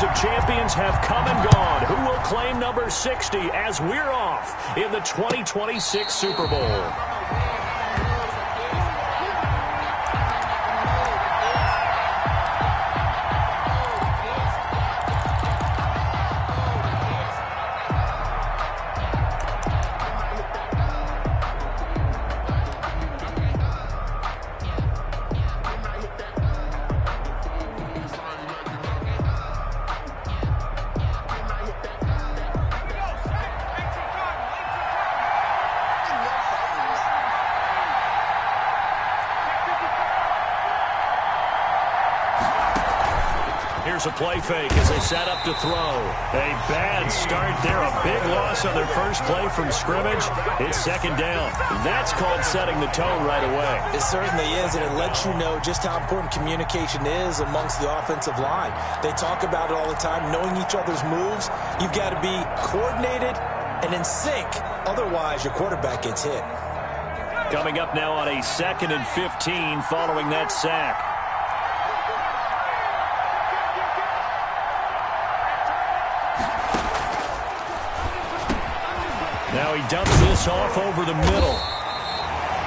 Trophies of champions have come and gone. Who will claim number 60 as we're off in the 2026 Super Bowl? Here's a play fake as they set up to throw. A bad start there. A big loss on their first play from scrimmage. It's second down. That's called setting the tone right away. It certainly is, and it lets you know just how important communication is amongst the offensive line. They talk about it all the time, knowing each other's moves. You've got to be coordinated and in sync. Otherwise, your quarterback gets hit. Coming up now on a 2nd and 15 following that sack. Now he dumps this off over the middle.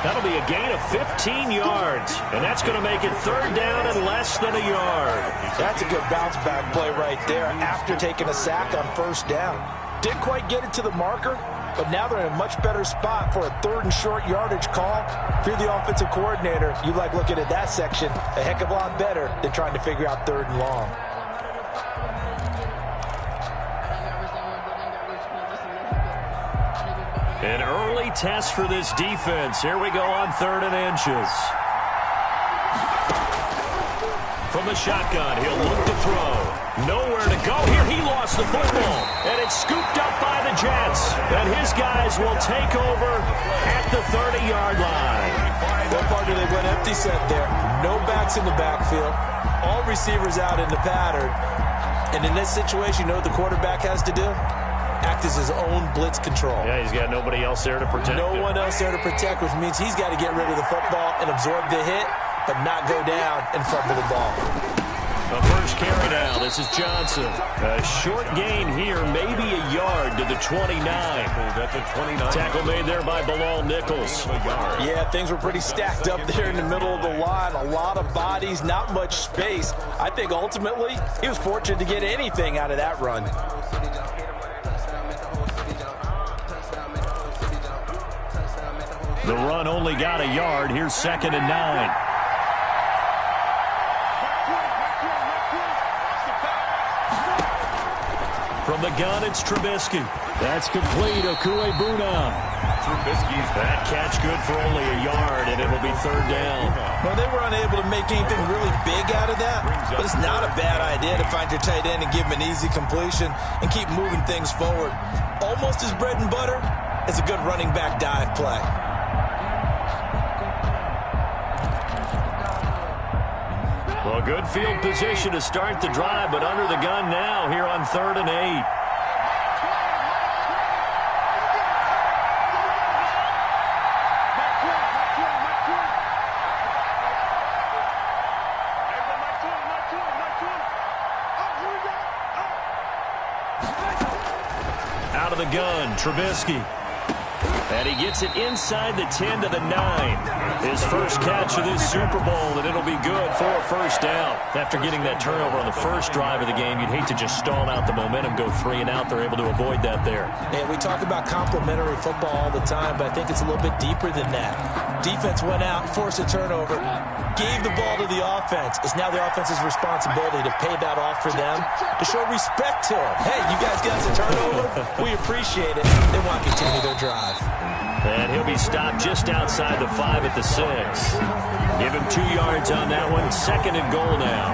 That'll be a gain of 15 yards, and that's going to make it third down and less than a yard. That's a good bounce-back play right there after taking a sack on first down. Didn't quite get it to the marker, but now they're in a much better spot for a third and short yardage call. If you're the offensive coordinator, you like looking at that section a heck of a lot better than trying to figure out third and long. An early test for this defense. Here we go on 3rd and inches. From the shotgun, he'll look to throw. Nowhere to go here. He lost the football, and it's scooped up by the Jets. And his guys will take over at the 30-yard line. What part do they went empty set there? No backs in the backfield. All receivers out in the pattern. And in this situation, you know what the quarterback has to do? Act as his own blitz control. Yeah, he's got nobody else there to protect him. No one else there to protect, which means he's got to get rid of the football and absorb the hit, but not go down in front of the ball. The first carry now. This is Johnson. A short gain here, maybe a yard to the 29. Tackle made there by Bilal Nichols. Yeah, things were pretty stacked up there in the middle of the line. A lot of bodies, not much space. I think ultimately he was fortunate to get anything out of that run. The run only got a yard. Here's 2nd and 9. From the gun, it's Trubisky. That's complete. Okuebuna. Trubisky's that catch good for only a yard, and it'll be third down. Well, they were unable to make anything really big out of that, but it's not a bad idea to find your tight end and give him an easy completion and keep moving things forward. Almost as bread and butter as a good running back dive play. Well, good field position to start the drive, but under the gun now here on 3rd and 8. Out of the gun, Trubisky. And he gets it inside the 10 to the 9. His first catch of this Super Bowl, and it'll be good for a first down. After getting that turnover on the first drive of the game, you'd hate to just stall out the momentum, go 3 and out. They're able to avoid that there. And we talk about complementary football all the time, but I think it's a little bit deeper than that. Defense went out, forced a turnover, gave the ball to the offense. It's now the offense's responsibility to pay that off for them, to show respect to them. Hey, you guys got the turnover? We appreciate it. They want to continue their drive. And he'll be stopped just outside the 5 at the 6. Give him 2 yards on that one. 2nd and goal now.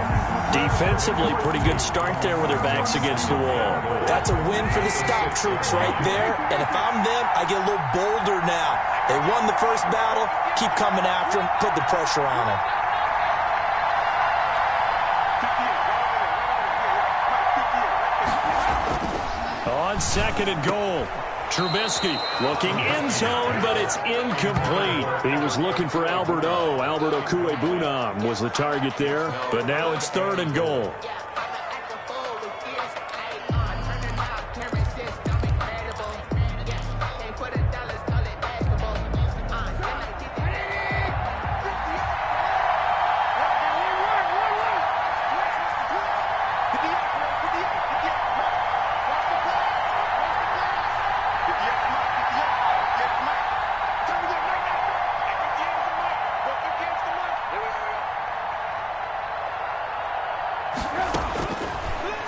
Defensively, pretty good start there with their backs against the wall. That's a win for the stop troops right there. And if I'm them, I get a little bolder now. They won the first battle. Keep coming after them. Put the pressure on them. On 2nd and goal. Trubisky looking end zone, but it's incomplete. He was looking for Albert Okuebuna was the target there, but now it's 3rd and goal.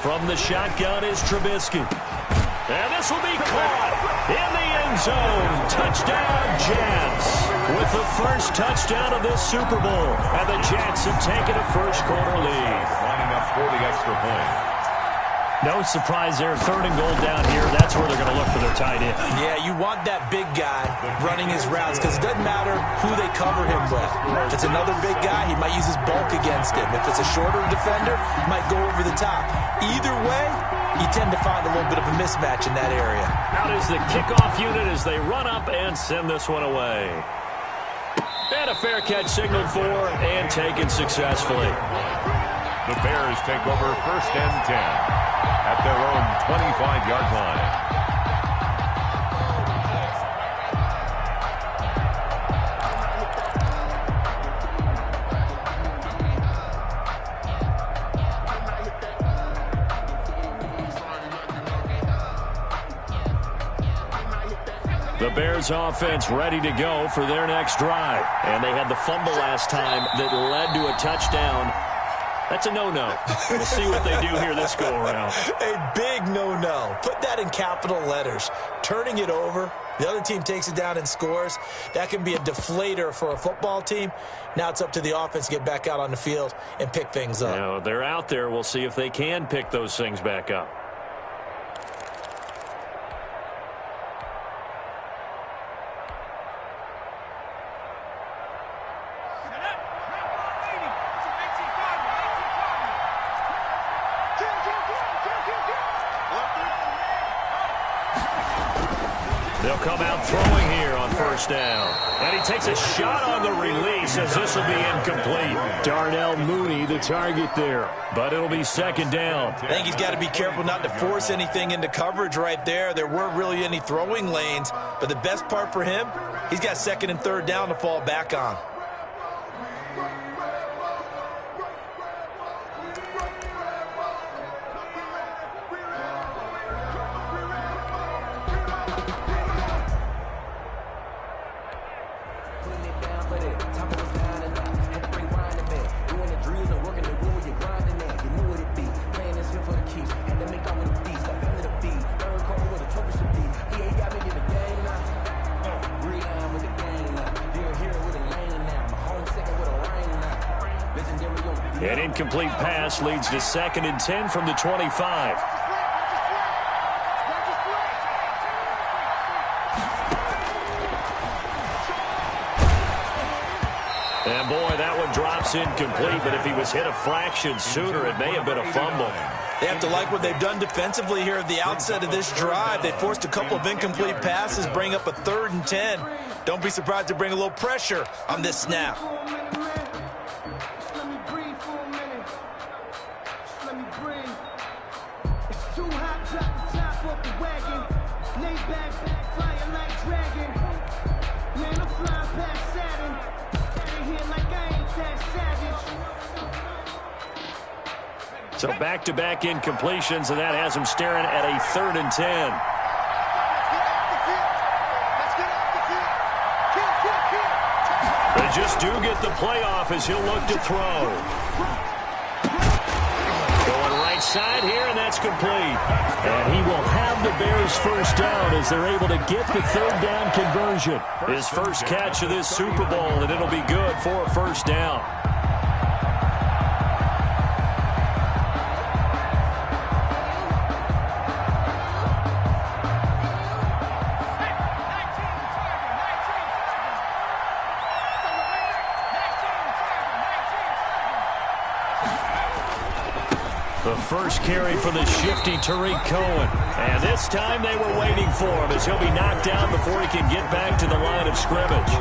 From the shotgun is Trubisky. And this will be caught in the end zone. Touchdown, Jets. With the first touchdown of this Super Bowl. And the Jets have taken a first-quarter lead. Lining up for the extra point. No surprise there. 3rd and goal down here. That's where they're going to look for their tight end. Yeah, you want that big guy running his routes because it doesn't matter who they cover him with. If it's another big guy, he might use his bulk against him. If it's a shorter defender, he might go over the top. Either way, you tend to find a little bit of a mismatch in that area. Out is the kickoff unit as they run up and send this one away. And a fair catch signaled for and taken successfully. The Bears take over 1st and 10 at their own 25-yard line. The Bears offense ready to go for their next drive. And they had the fumble last time that led to a touchdown. That's a no-no. We'll see what they do here this go-around. A big no-no. Put that in capital letters. Turning it over, the other team takes it down and scores. That can be a deflator for a football team. Now it's up to the offense to get back out on the field and pick things up. Now, they're out there. We'll see if they can pick those things back up. They'll come out throwing here on 1st down. And he takes a shot on the release as this will be incomplete. Darnell Mooney, the target there. But it'll be 2nd down. I think he's got to be careful not to force anything into coverage right there. There weren't really any throwing lanes. But the best part for him, he's got 2nd and 3rd down to fall back on. An incomplete pass leads to 2nd and 10 from the 25. And boy, that one drops incomplete, but if he was hit a fraction sooner, it may have been a fumble. They have to like what they've done defensively here at the outset of this drive. They forced a couple of incomplete passes, bring up a 3rd and 10. Don't be surprised to bring a little pressure on this snap. So back-to-back incompletions, and that has him staring at a 3rd and 10. They just do get the playoff as he'll look to throw. Going right side here, and that's complete. And he will have the Bears' 1st down as they're able to get the 3rd down conversion. His first catch of this Super Bowl, and it'll be good for a 1st down. The first carry for the shifty Tariq Cohen. And this time they were waiting for him as he'll be knocked down before he can get back to the line of scrimmage.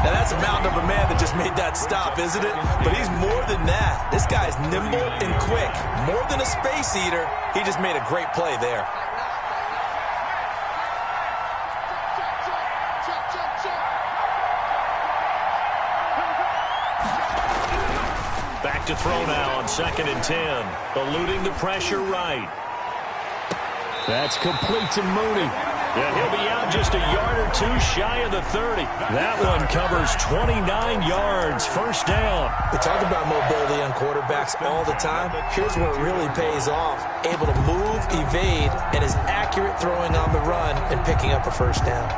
Now that's a mountain of a man that just made that stop, isn't it? But he's more than that. This guy's nimble and quick. More than a space eater. He just made a great play there. Back to throw now on 2nd and 10. Eluding the pressure right. That's complete to Mooney. And he'll be out just a yard or two shy of the 30. That one covers 29 yards. First down. We talk about mobility on quarterbacks all the time. Here's where it really pays off. Able to move, evade, and is accurate throwing on the run and picking up a first down.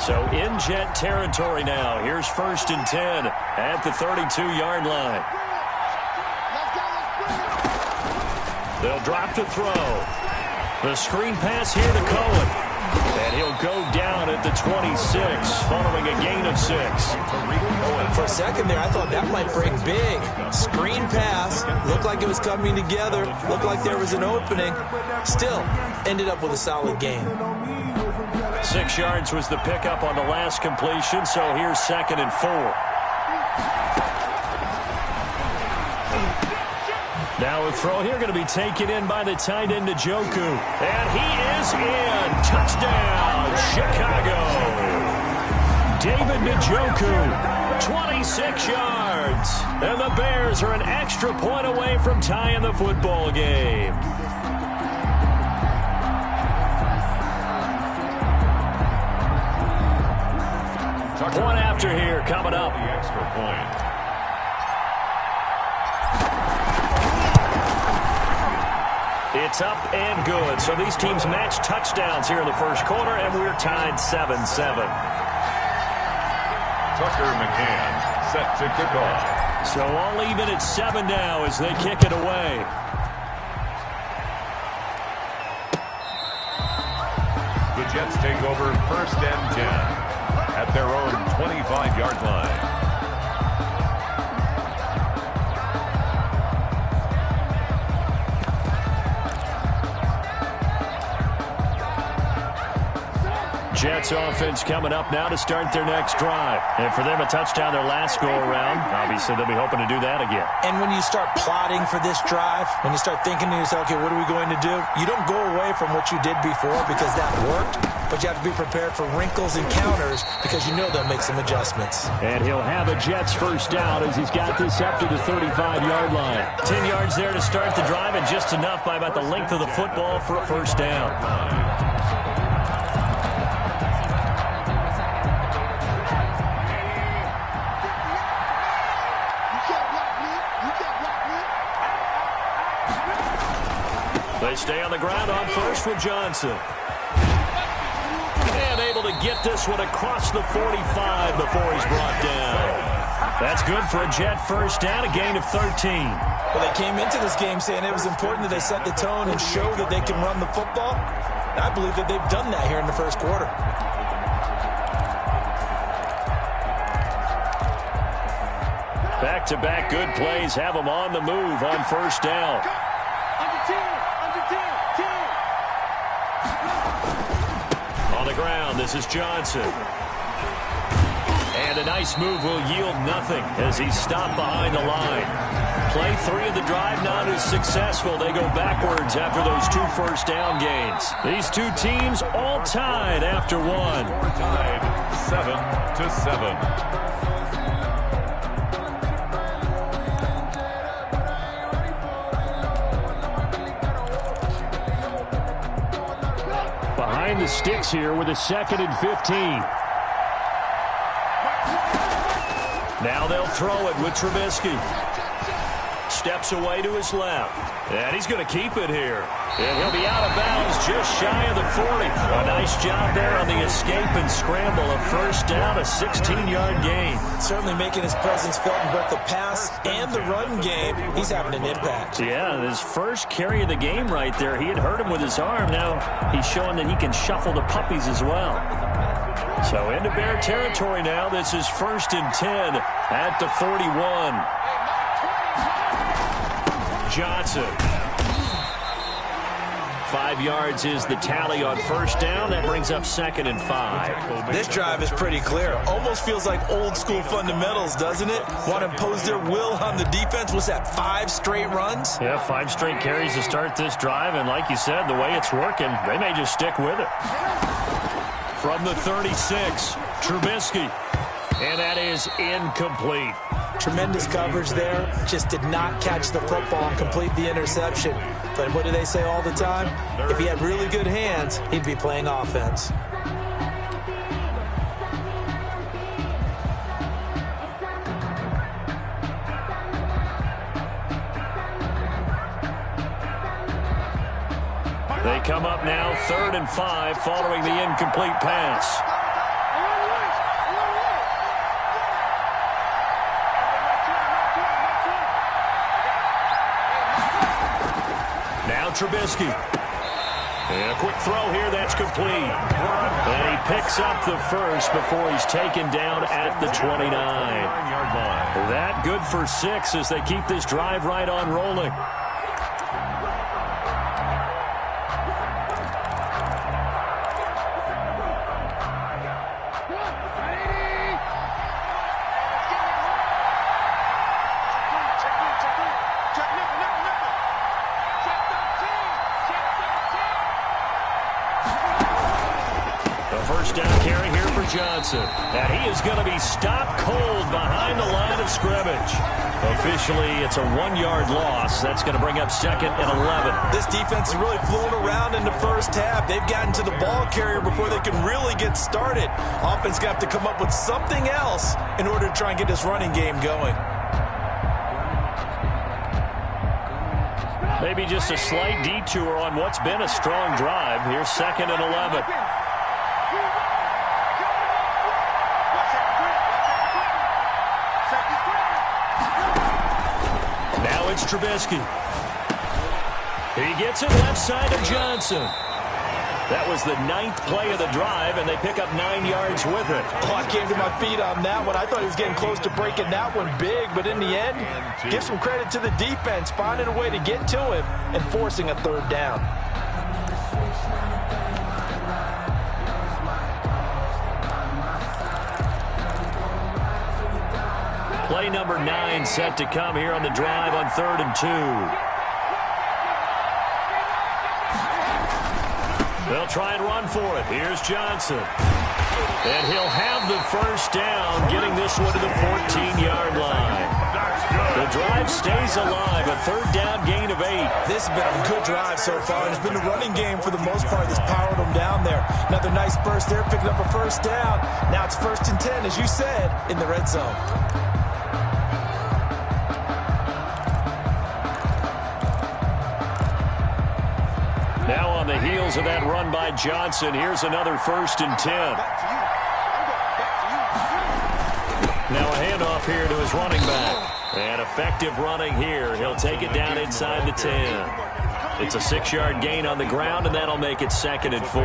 So in jet territory now. Here's 1st and 10 at the 32-yard line. They'll drop to throw. The screen pass here to Cohen. And he'll go down at the 26 following a gain of 6. For a second there, I thought that might break big. Screen pass. Looked like it was coming together. Looked like there was an opening. Still, ended up with a solid gain. 6 yards was the pickup on the last completion, so here's 2nd and 4. Now a throw here going to be taken in by the tight end Njoku. And he is in. Touchdown, Chicago. David Njoku, 26 yards. And the Bears are an extra point away from tying the football game. Point after here coming up. The extra point. It's up and good. So these teams match touchdowns here in the first quarter, and we're tied 7-7. Tucker McCann set to kick off. So all even at 7 now as they kick it away. The Jets take over 1st and 10 at their own 25-yard line. Jets offense coming up now to start their next drive. And for them, a touchdown their last go-around. Obviously, they'll be hoping to do that again. And when you start plotting for this drive, when you start thinking to yourself, okay, what are we going to do? You don't go away from what you did before because that worked, but you have to be prepared for wrinkles and counters because you know they'll make some adjustments. And he'll have a Jets first down as he's got this up to the 35-yard line. 10 yards there to start the drive and just enough by about the length of the football for a first down. They stay on the ground on first with Johnson. And able to get this one across the 45 before he's brought down. That's good for a Jet first down, a gain of 13. Well, they came into this game saying it was important that they set the tone and show that they can run the football. I believe that they've done that here in the first quarter. Back-to-back good plays have them on the move on first down. On the ground, this is Johnson. And a nice move will yield nothing as he's stopped behind the line. Play 3 of the drive not as successful. They go backwards after those 2 first down gains. These two teams all tied after one. Tied 7-7. Behind the sticks here with a 2nd and 15. Now they'll throw it with Trubisky. Steps away to his left. And he's going to keep it here. And he'll be out of bounds just shy of the 40. A nice job there on the escape and scramble. A first down, a 16-yard gain. Certainly making his presence felt in both the pass and the run game. He's having an impact. Yeah, his first carry of the game right there. He had hurt him with his arm. Now he's showing that he can shuffle the puppies as well. So into Bear territory now. This is 1st and 10 at the 41. Johnson. 5 yards is the tally on first down. That brings up 2nd and 5. This drive is pretty clear. Almost feels like old school fundamentals, doesn't it? Want to impose their will on the defense. Was that 5 straight runs? Yeah, 5 straight carries to start this drive. And like you said, the way it's working, they may just stick with it. From the 36, Trubisky. And that is incomplete. Tremendous coverage there. Just did not catch the football and complete the interception. But what do they say all the time? If he had really good hands, he'd be playing offense. They come up now 3rd and 5 following the incomplete pass. Now Trubisky. And a quick throw here, that's complete. And he picks up the first before he's taken down at the 29. That good for 6 as they keep this drive right on rolling. Down carry here for Johnson. And he is going to be stopped cold behind the line of scrimmage. Officially, it's a 1-yard loss. That's going to bring up 2nd and 11. This defense is really flown around in the first half. They've gotten to the ball carrier before they can really get started. Offense going to have to come up with something else in order to try and get this running game going. Maybe just a slight detour on what's been a strong drive. Here's 2nd and 11. Now it's Trubisky. He gets it left side of Johnson. That was the 9th play of the drive, and they pick up 9 yards with it. Oh, I came to my feet on that one. I thought he was getting close to breaking that one big, but in the end, give some credit to the defense, finding a way to get to him and forcing a 3rd down. Play number 9 set to come here on the drive on 3rd and 2. They'll try and run for it. Here's Johnson. And he'll have the first down, getting this one to the 14-yard line. The drive stays alive, a 3rd down gain of 8. This has been a good drive so far. It's been the running game for the most part that's powered them down there. Another nice burst there, picking up a 1st down. Now it's 1st and 10, as you said, in the red zone. Now on the heels of that run by Johnson, here's another 1st and 10. Now a handoff here to his running back. And effective running here. He'll take it down inside the 10. It's a 6-yard gain on the ground, and that'll make it 2nd and 4.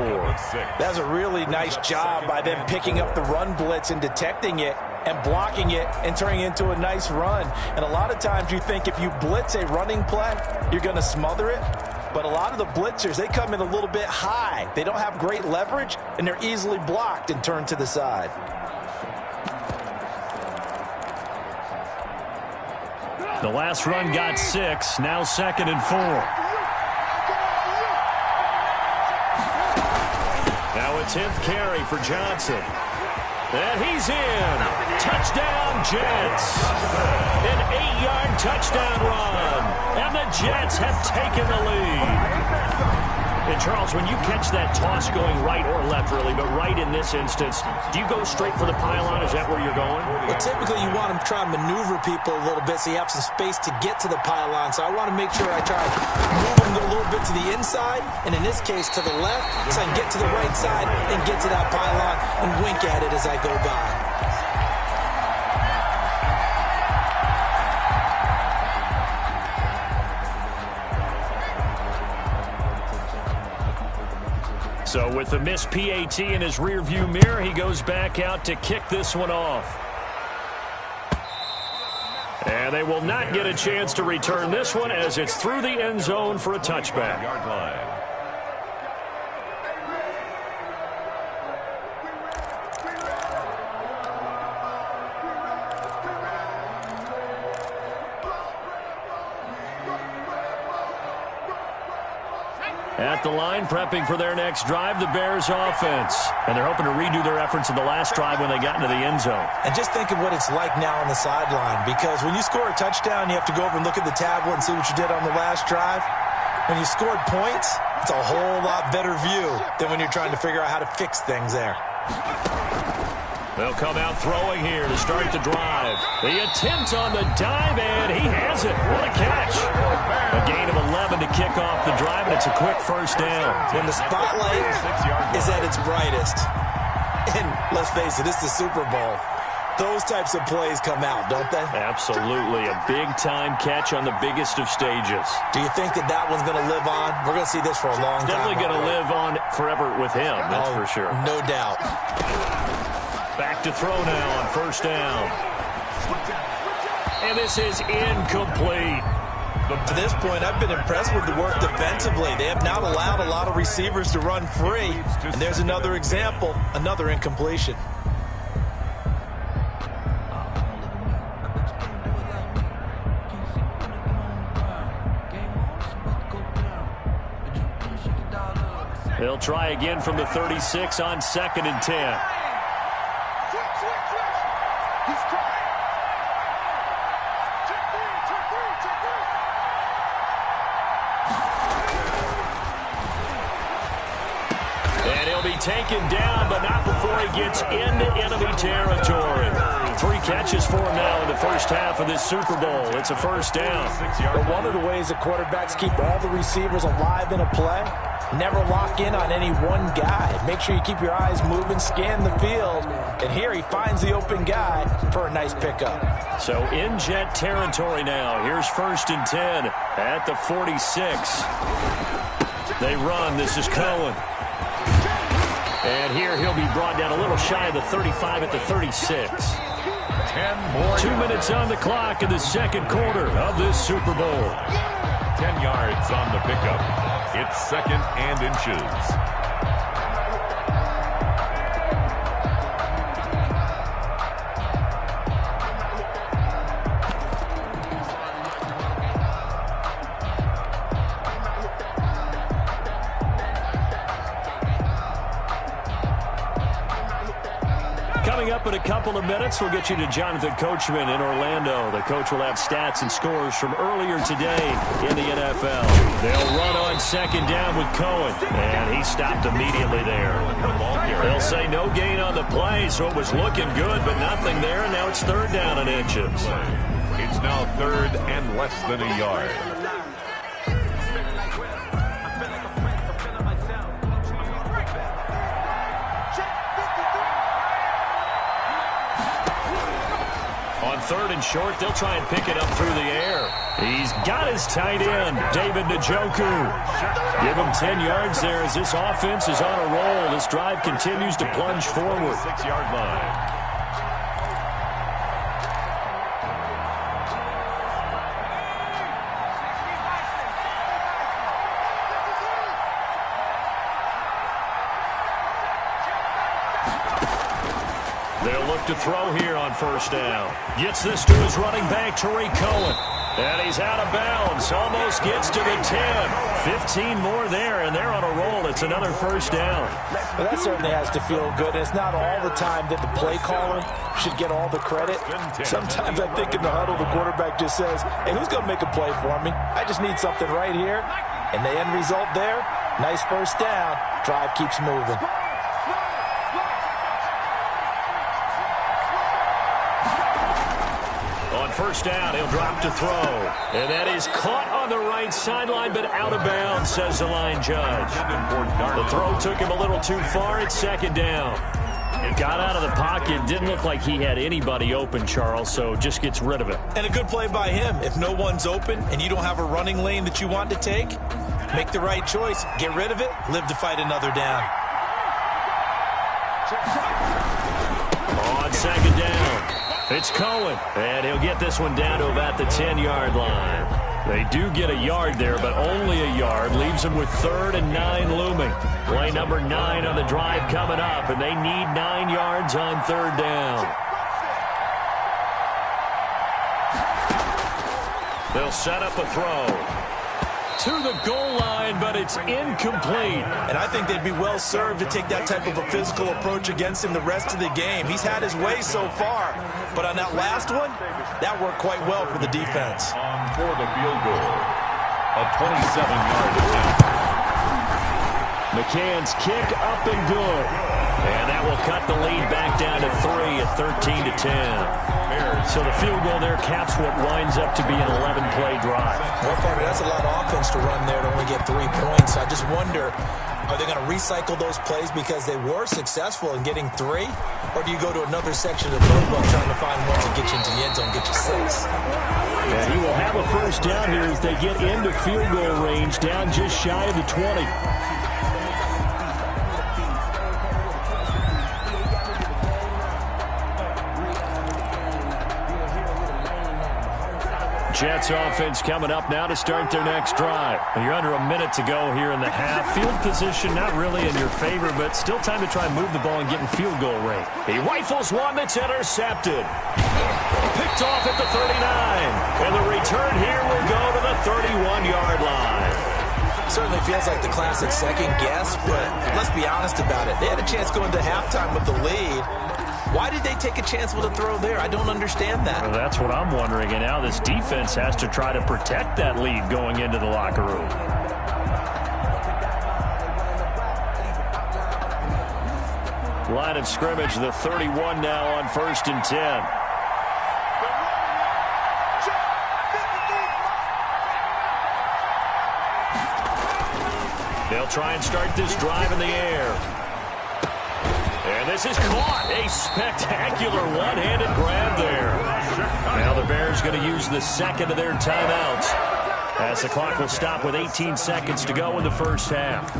That's a really nice job by them picking up the run blitz and detecting it and blocking it and turning it into a nice run. And a lot of times you think if you blitz a running play, you're going to smother it. But a lot of the blitzers, they come in a little bit high. They don't have great leverage, and they're easily blocked and turned to the side. The last run got 6, now 2nd and 4. Now a 10th carry for Johnson. And he's in. Touchdown, Jets. An 8-yard touchdown run. And the Jets have taken the lead. And, Charles, when you catch that toss going right or left, really, but right in this instance, do you go straight for the pylon? Is that where you're going? Well, typically you want to try and maneuver people a little bit so you have some space to get to the pylon. So I want to make sure I try to move them a little bit to the inside, and in this case to the left, so I can get to the right side and get to that pylon and wink at it as I go by. So with the missed PAT in his rearview mirror, he goes back out to kick this one off. And they will not get a chance to return this one as it's through the end zone for a touchback. Yard line. At the line, prepping for their next drive, the Bears offense. And they're hoping to redo their efforts in the last drive when they got into the end zone. And just think of what it's like now on the sideline, because when you score a touchdown, you have to go over and look at the tablet and see what you did on the last drive. When you scored points, it's a whole lot better view than when you're trying to figure out how to fix things there. They'll come out throwing here to start the drive. The attempt on the dive, and he has it. What a catch. A gain of 11 to kick off the drive, and it's a quick first down. When the spotlight is at its brightest, and let's face it, it's the Super Bowl, those types of plays come out, don't they? Absolutely. A big-time catch on the biggest of stages. Do you think that that one's going to live on? We're going to see this for a long time. Definitely going to live on forever with him, that's for sure. No doubt. Back to throw now on first down. And this is incomplete. To this point, I've been impressed with the work defensively. They have not allowed a lot of receivers to run free. And there's another example, another incompletion. They'll try again from the 36 on 2nd and 10. And he'll be taken down, but not before he gets into enemy territory. 3 catches for him now in the first half of this Super Bowl. It's a first down. But one of the ways that quarterbacks keep all the receivers alive in a play, never lock in on any one guy. Make sure you keep your eyes moving, scan the field. And here he finds the open guy for a nice pickup. So in jet territory now. Here's 1st and 10 at the 46. They run. This is Cohen. And here he'll be brought down a little shy of the 35 at the 36. 10 more. 2 minutes on the clock in the second quarter of this Super Bowl. 10 yards on the pickup. It's 2nd and inches. Coming up in a couple of minutes, we'll get you to Jonathan Coachman in Orlando. The coach will have stats and scores from earlier today in the NFL. They'll run on 2nd down with Cohen, and he stopped immediately there. They'll say no gain on the play, so it was looking good, but nothing there, and now it's 3rd down and inches. It's now 3rd and less than a yard. On 3rd and short, they'll try and pick it up through the air. He's got his tight end, David Njoku. Give him 10 yards there as this offense is on a roll. This drive continues to plunge forward. 6-yard line. They'll look to throw here on 1st down. Gets this to his running back, Tariq Cohen. And he's out of bounds. Almost gets to the 10. 15 more there, and they're on a roll. It's another 1st down. Well, that certainly has to feel good. It's not all the time that the play caller should get all the credit. Sometimes I think in the huddle, the quarterback just says, hey, who's going to make a play for me? I just need something right here. And the end result there, nice 1st down. Drive keeps moving. On 1st down, he'll drop to throw. And that is caught on the right sideline, but out of bounds, says the line judge. The throw took him a little too far. It's 2nd down. It got out of the pocket. Didn't look like he had anybody open, Charles, so just gets rid of it. And a good play by him. If no one's open and you don't have a running lane that you want to take, make the right choice. Get rid of it. Live to fight another down. On 2nd down, it's Cohen, and he'll get this one down to about the 10-yard line. They do get a yard there, but only a yard. Leaves them with 3rd and 9 looming. Play number 9 on the drive coming up, and they need 9 yards on 3rd down. They'll set up a throw to the goal line, but it's incomplete. And I think they'd be well served to take that type of a physical approach against him the rest of the game. He's had his way so far, but on that last one, that worked quite well for the defense. For the field goal, a 27-yard attempt. McCann's kick up and good. And that will cut the lead back down to 3 at 13-10. So the field goal there caps what winds up to be an 11-play drive. Well, Parker, that's a lot of offense to run there to only get 3 points. I just wonder, are they going to recycle those plays because they were successful in getting 3? Or do you go to another section of the playbook trying to find one to get you into the end zone, get you 6? And he will have a first down here as they get into field goal range, down just shy of the 20. Jets offense coming up now to start their next drive. And you're under a minute to go here in the half. Field position not really in your favor, but still time to try and move the ball and get in field goal range. He rifles one that's intercepted. Picked off at the 39. And the return here will go to the 31-yard line. Certainly feels like the classic second guess, but let's be honest about it. They had a chance going to halftime with the lead. Why did they take a chance with a throw there? I don't understand that. Well, that's what I'm wondering. And now this defense has to try to protect that lead going into the locker room. Line of scrimmage, the 31 now on 1st and 10. They'll try and start this drive in the air. And this is caught. A spectacular one-handed grab there. Now the Bears going to use the second of their timeouts as the clock will stop with 18 seconds to go in the first half.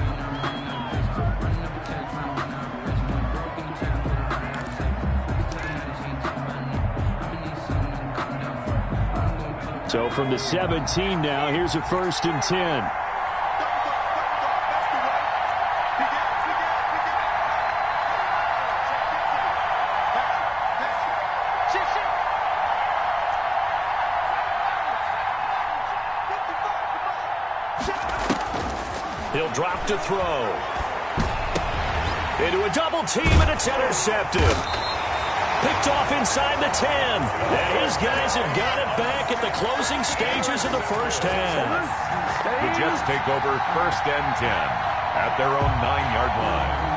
So from the 17 now, here's a 1st and 10. He'll drop to throw. Into a double team, and it's intercepted. Picked off inside the 10. And his guys have got it back at the closing stages of the first half. The Jets take over 1st and 10 at their own 9-yard line.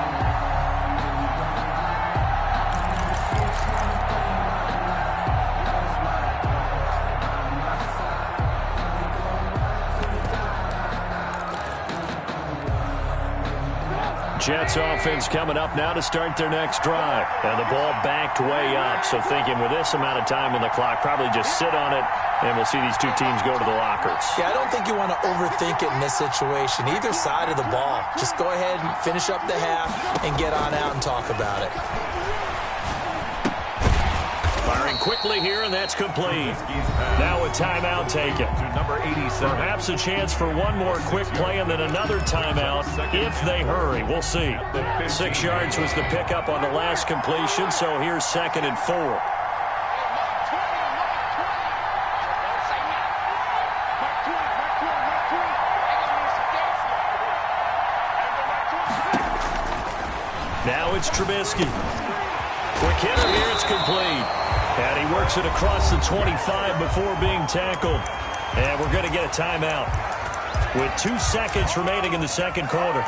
Jets offense coming up now to start their next drive. And the ball backed way up. So thinking with this amount of time on the clock, probably just sit on it, and we'll see these two teams go to the lockers. Yeah, I don't think you want to overthink it in this situation. Either side of the ball. Just go ahead and finish up the half and get on out and talk about it. Firing quickly here, and that's complete. Now a timeout taken. Number 87. Perhaps a chance for one more quick play and then another timeout if they hurry. We'll see. 6 yards was the pickup on the last completion, so here's 2nd and 4. Now it's Trubisky. Quick hitter here, it's complete. And he works it across the 25 before being tackled. And we're going to get a timeout with 2 seconds remaining in the second quarter.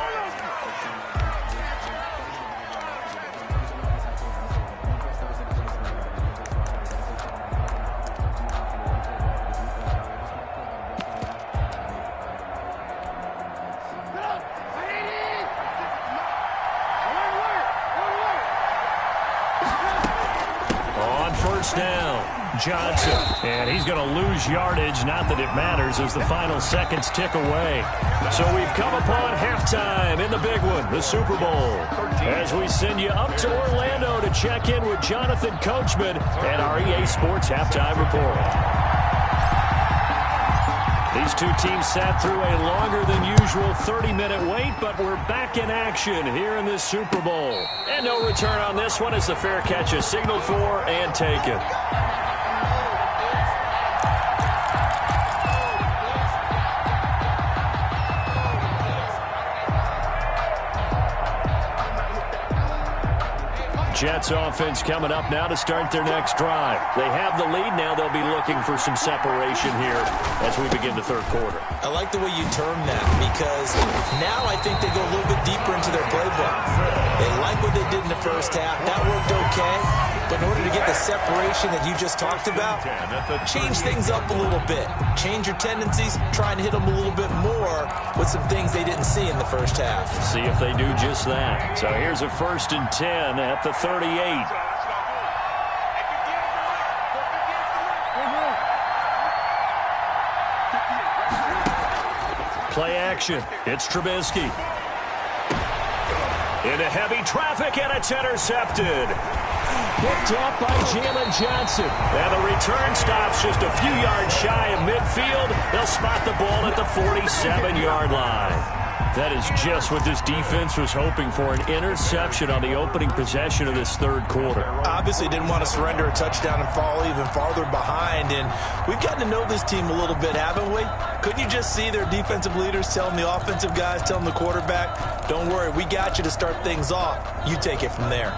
Johnson, and he's going to lose yardage. Not that it matters as the final seconds tick away. So we've come upon halftime in the big one, the Super Bowl, as we send you up to Orlando to check in with Jonathan Coachman and our EA Sports Halftime Report. These two teams sat through a longer than usual 30-minute wait, but we're back in action here in this Super Bowl. And no return on this one as the fair catch is signaled for and taken. Jets offense coming up now to start their next drive. They have the lead now. They'll be looking for some separation here as we begin the third quarter. I like the way you term that because now I think they go a little bit deeper into their playbook. They like what they did in the first half. That worked okay. But in order to get the separation that you just talked about, change things up a little bit. Change your tendencies, try and hit them a little bit more with some things they didn't see in the first half. See if they do just that. So here's a 1st and 10 at the 38. Play action. It's Trubisky. Into heavy traffic, and it's intercepted. Picked up by Jalen Johnson. And the return stops just a few yards shy of midfield. They'll spot the ball at the 47-yard line. That is just what this defense was hoping for, an interception on the opening possession of this third quarter. Obviously didn't want to surrender a touchdown and fall even farther behind, and we've gotten to know this team a little bit, haven't we? Couldn't you just see their defensive leaders telling the offensive guys, telling the quarterback, don't worry, we got you to start things off. You take it from there.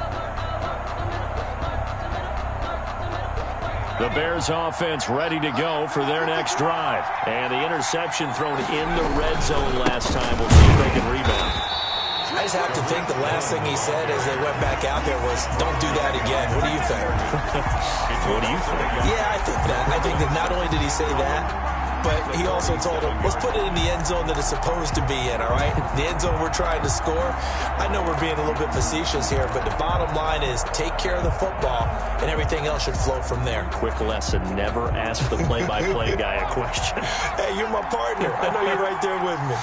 The Bears offense ready to go for their next drive. And the interception thrown in the red zone last time. We'll see if they can rebound. I just have to think the last thing he said as they went back out there was, don't do that again. What do you think? What do you think? Yeah, I think that. I think that not only did he say that, but he also told him, let's put it in the end zone that it's supposed to be in, all right? The end zone we're trying to score. I know we're being a little bit facetious here, but the bottom line is take care of the football, and everything else should flow from there. Quick lesson, never ask the play-by-play guy a question. Hey, you're my partner. I know you're right there with me.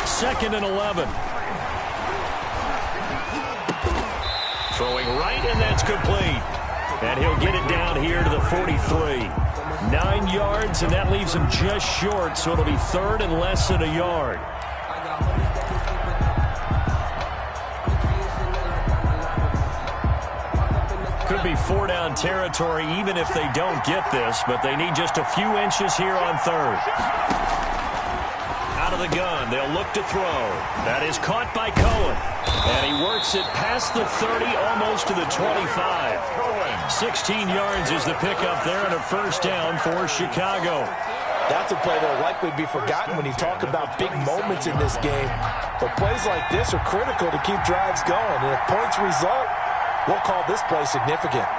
Second and 11. Throwing right, and that's complete. And he'll get it down here to the 43. 9 yards, and that leaves him just short, so it'll be third and less than a yard. Could be 4-down territory even if they don't get this, but they need just a few inches here on third. Out of the gun, they'll look to throw. That is caught by Cohen. And he works it past the 30, almost to the 25. 16 yards is the pickup there, and a first down for Chicago. That's a play that will likely be forgotten when you talk about big moments in this game. But plays like this are critical to keep drives going. And if points result, we'll call this play significant.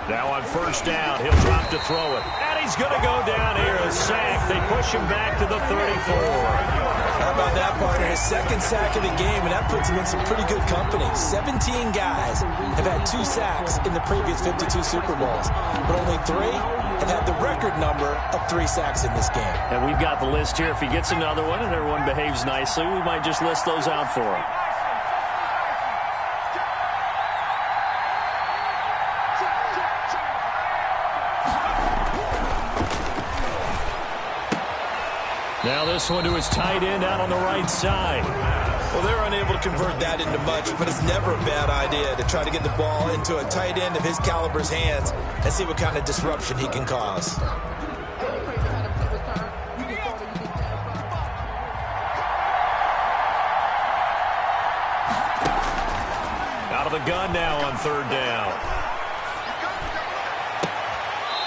Now on first down, he'll drop to throw it. And he's going to go down here, a sack. They push him back to the 34. How about that, partner? His second sack of the game, and that puts him in some pretty good company. 17 guys have had 2 sacks in the previous 52 Super Bowls, but only 3 have had the record number of 3 sacks in this game. And we've got the list here. If he gets another one and everyone behaves nicely, we might just list those out for him. Now this one to his tight end out on the right side. Well, they're unable to convert that into much, but it's never a bad idea to try to get the ball into a tight end of his caliber's hands and see what kind of disruption he can cause. Out of the gun now on third down.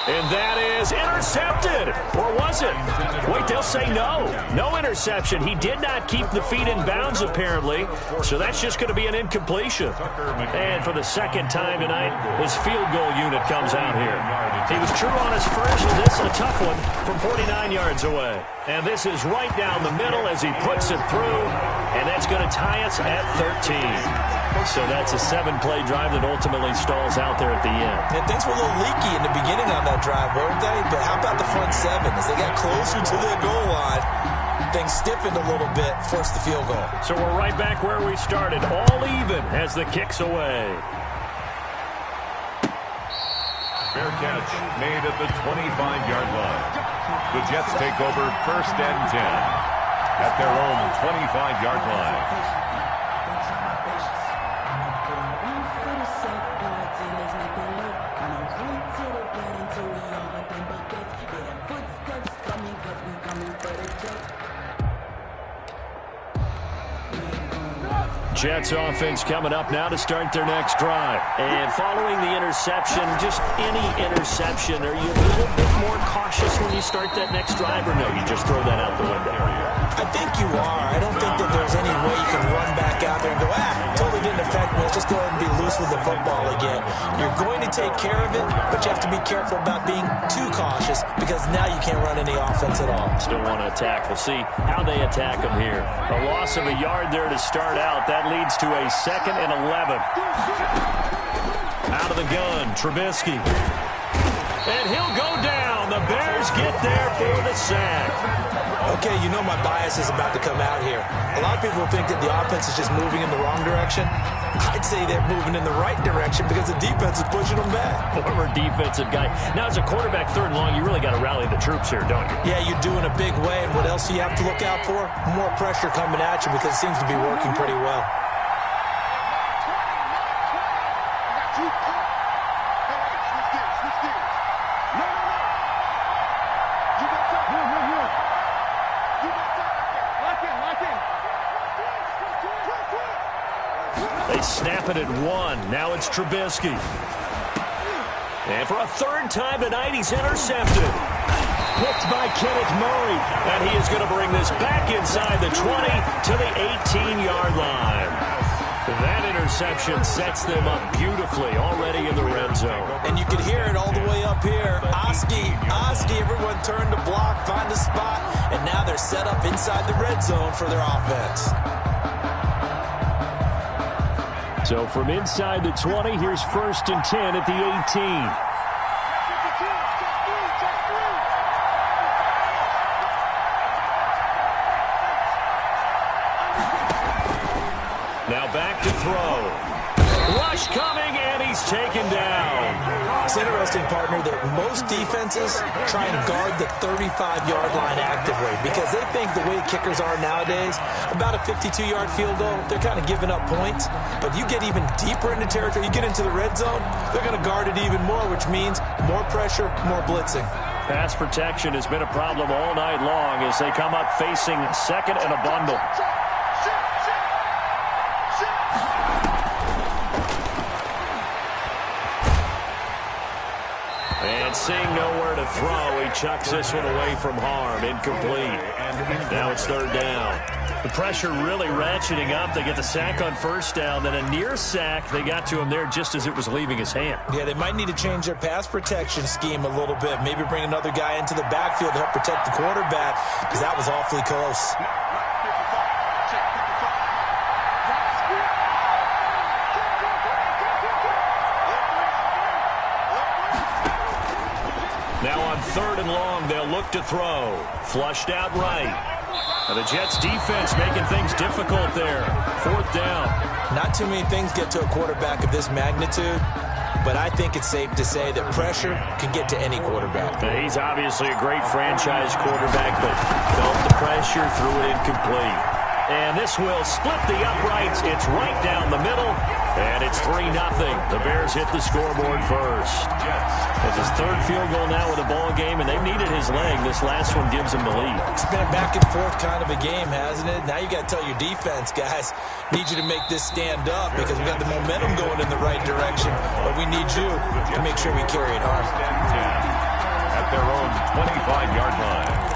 And that is intercepted. Or was it? Wait, they'll say no. No interception. He did not keep the feet in bounds, apparently. So that's just going to be an incompletion. And for the second time tonight, his field goal unit comes out here. He was true on his first. This is a tough one from 49 yards away. And this is right down the middle as he puts it through. And that's going to tie us at 13. So that's a 7-play drive that ultimately stalls out there at the end. And things were a little leaky in the beginning on that drive, weren't they? But how about the front 7? As they got closer to their goal line, things stiffened a little bit, forced the field goal. So we're right back where we started, all even as the kick's away. Fair catch made at the 25-yard line. The Jets take over first and 10 at their own 25-yard line. Jets offense coming up now to start their next drive. And following the interception, just any interception, are you a little bit more cautious when you start that next drive, or no, you just throw that out the window? I think you are. I don't think that there's any way you can run back out there and go, totally didn't affect me. Let's just go ahead and be loose with the football again. You're going to take care of it, but you have to be careful about being too cautious because now you can't run any offense at all. Still want to attack. We'll see how they attack them here. A loss of a yard there to start out. That leads to a 2nd and 11. Out of the gun, Trubisky. And he'll go down. The Bears get there for the sack. Okay, you know my bias is about to come out here. A lot of people think that the offense is just moving in the wrong direction. I'd say they're moving in the right direction because the defense is pushing them back. Former defensive guy. Now, as a quarterback, 3rd and long, you really got to rally the troops here, don't you? Yeah, you're doing a big way, and what else do you have to look out for? More pressure coming at you because it seems to be working pretty well. They snap it at 1. Now it's Trubisky. And for a 3rd time tonight, he's intercepted. Picked by Kenneth Murray. And he is going to bring this back inside the 20 to the 18-yard line. That interception sets them up beautifully already in the red zone. And you can hear it all the way up here. Oski, everyone turned to block, find a spot, and now they're set up inside the red zone for their offense. So from inside the 20, here's 1st and 10 at the 18. Now back to throw. Rush coming, and he's taken down. It's interesting, partner, that most defenses try and guard the 35-yard line actively because they think the way kickers are nowadays, about a 52-yard field goal, they're kind of giving up points. But you get even deeper into territory, you get into the red zone, they're going to guard it even more, which means more pressure, more blitzing. Pass protection has been a problem all night long as they come up facing 2nd and a bundle. And seeing nowhere to throw, he chucks this one away from harm. Incomplete. Now it's 3rd down. The pressure really ratcheting up. They get the sack on 1st down, then a near sack. They got to him there just as it was leaving his hand. Yeah, they might need to change their pass protection scheme a little bit. Maybe bring another guy into the backfield to help protect the quarterback because that was awfully close. Now on 3rd and long, they'll look to throw. Flushed out right. Now the Jets defense making things difficult there. 4th down. Not too many things get to a quarterback of this magnitude, but I think it's safe to say that pressure can get to any quarterback. Now, he's obviously a great franchise quarterback, but felt the pressure, threw it incomplete. And this will split the uprights. It's right down the middle, and it's 3-0. The Bears hit the scoreboard first. It's his 3rd field goal now with a ball game, and they've needed his leg. This last one gives him the lead. It's been a back and forth kind of a game, hasn't it? Now you got to tell your defense, guys, need you to make this stand up because we got the momentum going in the right direction, but we need you to make sure we carry it hard. At their own 25-yard line.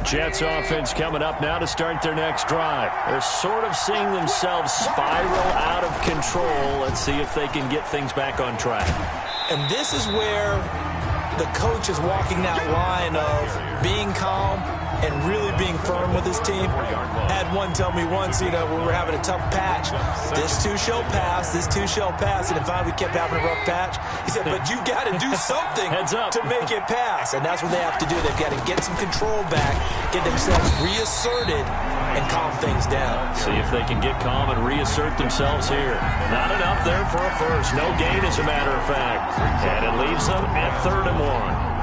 Jets offense coming up now to start their next drive. They're sort of seeing themselves spiral out of control. Let's see if they can get things back on track. And this is where the coach is walking that line of being calm and really being firm with his team. Had one tell me once, we were having a tough patch. This too shall pass, this too shall pass. And finally we kept having a rough patch. He said, but you got to do something to make it pass. And that's what they have to do. They've got to get some control back, get themselves reasserted, and calm things down. See if they can get calm and reassert themselves here. Not enough there for a first. No gain, as a matter of fact. And it leaves them at 3rd and 1.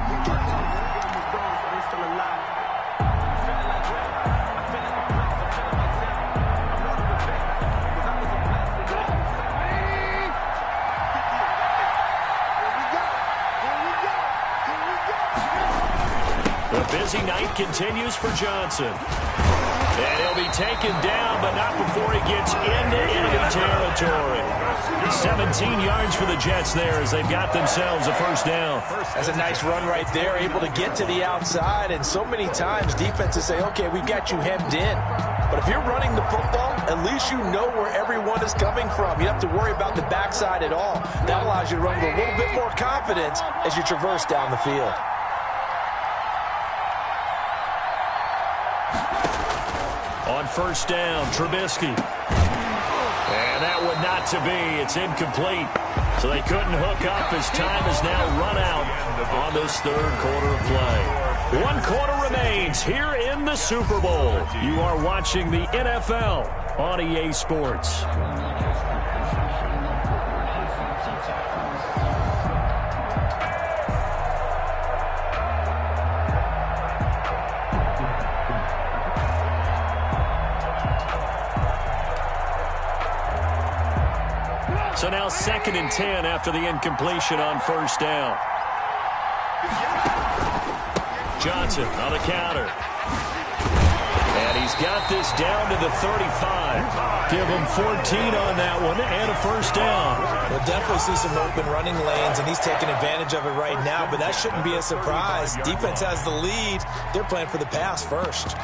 busy night continues for Johnson. And he'll be taken down, but not before he gets into enemy territory. 17 yards for the Jets there as they've got themselves a first down. That's a nice run right there, able to get to the outside. And so many times defenses say, okay, we've got you hemmed in. But if you're running the football, at least you know where everyone is coming from. You don't have to worry about the backside at all. That allows you to run with a little bit more confidence as you traverse down the field. On first down, Trubisky. And that one not to be. It's incomplete. So they couldn't hook up as time is now run out on this third quarter of play. 1 quarter remains here in the Super Bowl. You are watching the NFL on EA Sports. So now 2nd and 10 after the incompletion on first down. Johnson on the counter. And he's got this down to the 35. Give him 14 on that one and a first down. We'll definitely see some open running lanes, and he's taking advantage of it right now, but that shouldn't be a surprise. Defense has the lead. They're playing for the pass first.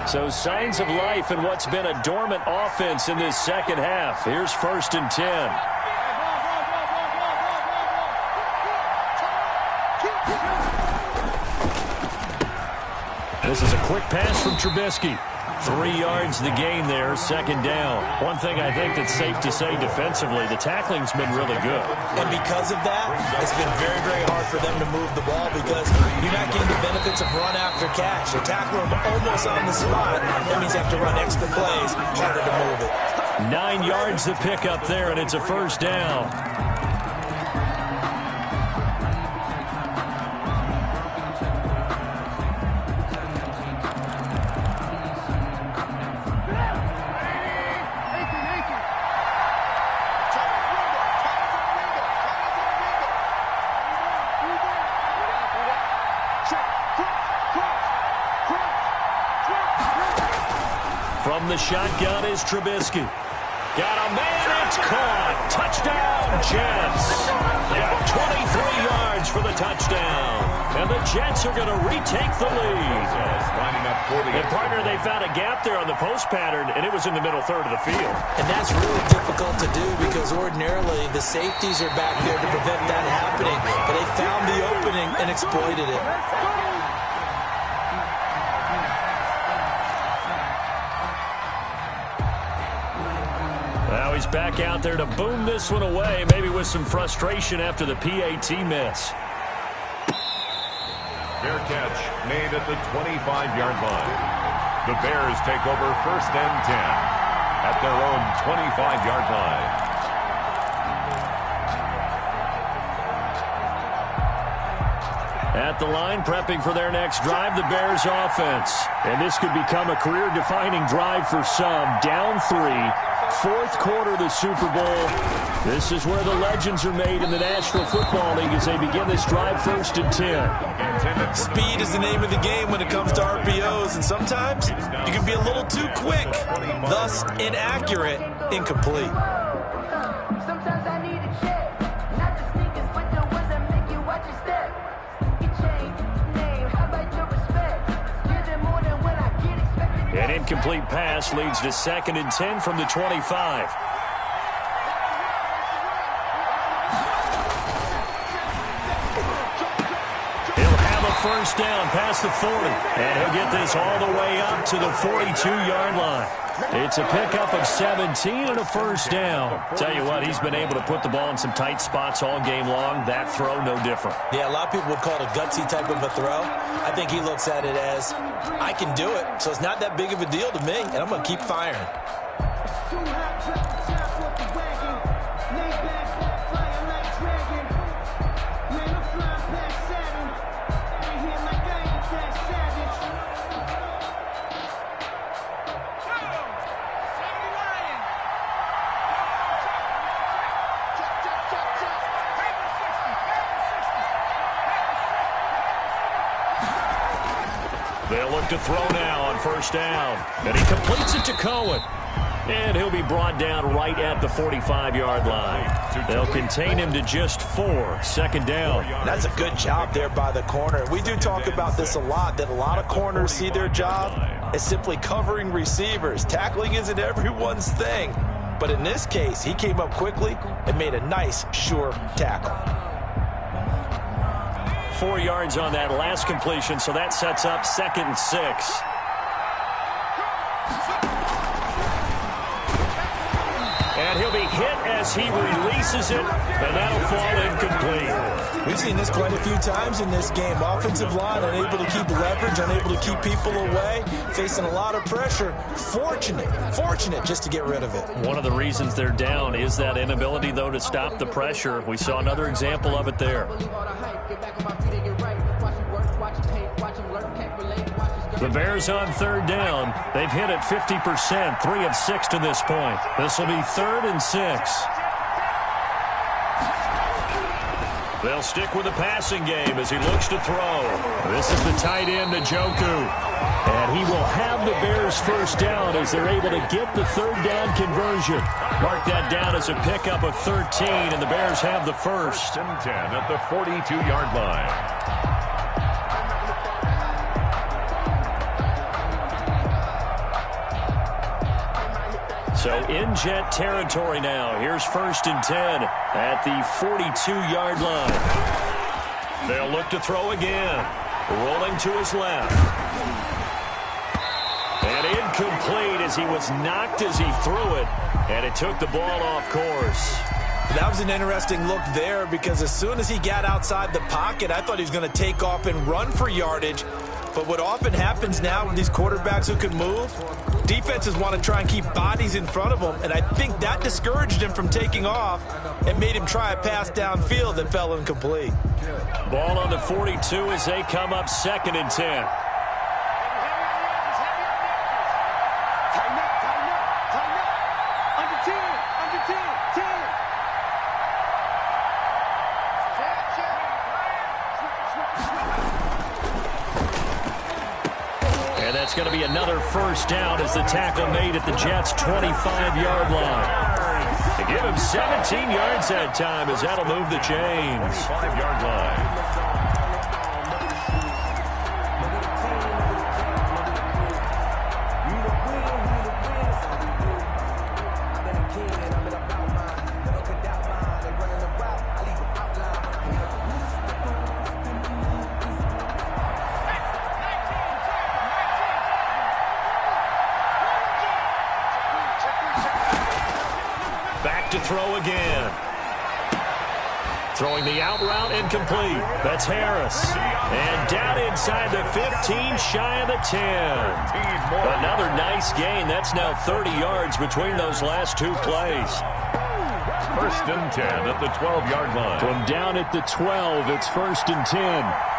So signs of life in what's been a dormant offense in this second half. Here's 1st and 10. This is a quick pass from Trubisky. 3 yards the gain there, 2nd down. One thing I think that's safe to say defensively, the tackling's been really good. And because of that, it's been very, very hard for them to move the ball because you're not getting the benefits of run after catch. They tackle them almost on the spot. That means they have to run extra plays, harder to move it. 9 yards to pick up there, and it's a first down. From the shotgun is Trubisky. Got a man, it's caught. Touchdown, Jets. 23 yards for the touchdown. And the Jets are going to retake the lead. And partner, they found a gap there on the post pattern, and it was in the middle third of the field. And that's really difficult to do because ordinarily the safeties are back there to prevent that happening. But they found the opening and exploited it. Now he's back out there to boom this one away, maybe with some frustration after the PAT miss. Fair catch made at the 25-yard line. The Bears take over 1st and 10 at their own 25-yard line. At the line, prepping for their next drive, the Bears offense. And this could become a career-defining drive for some. Down 3, 4th quarter of the Super Bowl. This is where the legends are made in the National Football League as they begin this drive 1st and 10. Speed is the name of the game when it comes to RPOs, and sometimes you can be a little too quick, thus inaccurate, incomplete. An incomplete pass leads to 2nd and 10 from the 25. He'll have a first down past the 40. And he'll get this all the way up to the 42-yard line. It's a pickup of 17 and a first down. Tell you what, he's been able to put the ball in some tight spots all game long. That throw, no different. Yeah, a lot of people would call it a gutsy type of a throw. I think he looks at it as, I can do it, so it's not that big of a deal to me, and I'm going to keep firing. look to throw now on first down. And he completes it to Cohen. And he'll be brought down right at the 45-yard line. They'll contain him to just 4, second down. That's a good job there by the corner. We do talk about this a lot, that a lot of corners see their job as simply covering receivers. Tackling isn't everyone's thing. But in this case, he came up quickly and made a nice, sure tackle. 4 yards on that last completion, so that sets up 2nd and 6. And he'll be hit as he releases it, and that'll fall incomplete. We've seen this quite a few times in this game. Offensive line unable to keep leverage, unable to keep people away, facing a lot of pressure. Fortunate just to get rid of it. One of the reasons they're down is that inability, though, to stop the pressure. We saw another example of it there. The Bears on 3rd down. They've hit it 50%, 3 of 6 to this point. This will be 3rd and 6. They'll stick with the passing game as he looks to throw. This is the tight end, Njoku. And he will have the Bears first down as they're able to get the 3rd down conversion. Mark that down as a pickup of 13, and the Bears have the first. 1st and 10 at the 42-yard line. So in Jet territory now. Here's 1st and 10 at the 42-yard line. They'll look to throw again. Rolling to his left. And incomplete as he was knocked as he threw it. And it took the ball off course. That was an interesting look there because as soon as he got outside the pocket, I thought he was going to take off and run for yardage. But what often happens now with these quarterbacks who can move, defenses want to try and keep bodies in front of them, and I think that discouraged him from taking off and made him try a pass downfield that fell incomplete. Ball on the 42 as they come up 2nd and 10. It's going to be another first down as the tackle made at the Jets' 25-yard line. They give him 17 yards that time as that'll move the chains. 5-yard line. To throw again. Throwing the out route incomplete. That's Harris. And down inside the 15, shy of the 10. Another nice gain. That's now 30 yards between those last 2 plays. 1st and 10 at the 12-yard line. From down at the 12, it's 1st and 10.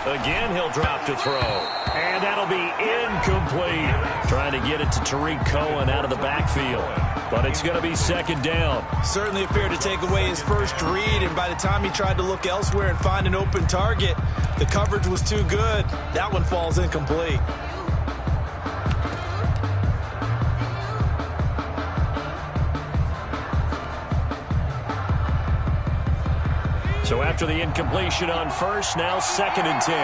Again, he'll drop to throw. And that'll be incomplete. Trying to get it to Tariq Cohen out of the backfield. But it's going to be 2nd down. Certainly appeared to take away his first read, and by the time he tried to look elsewhere and find an open target, the coverage was too good. That one falls incomplete. So after the incompletion on first, now 2nd and 10.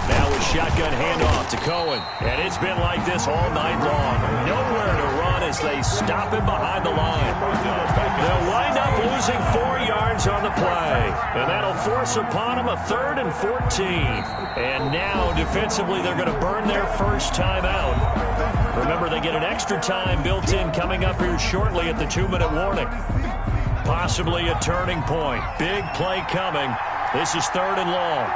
Now a shotgun handoff to Cohen. And it's been like this all night long. Nowhere to run as they stop him behind the line. They'll wind up losing 4 yards on the play. And that'll force upon him a 3rd and 14. And now, defensively, they're going to burn their first time out. Remember, they get an extra time built in coming up here shortly at the 2-minute warning. Possibly a turning point. Big play coming. This is 3rd and long.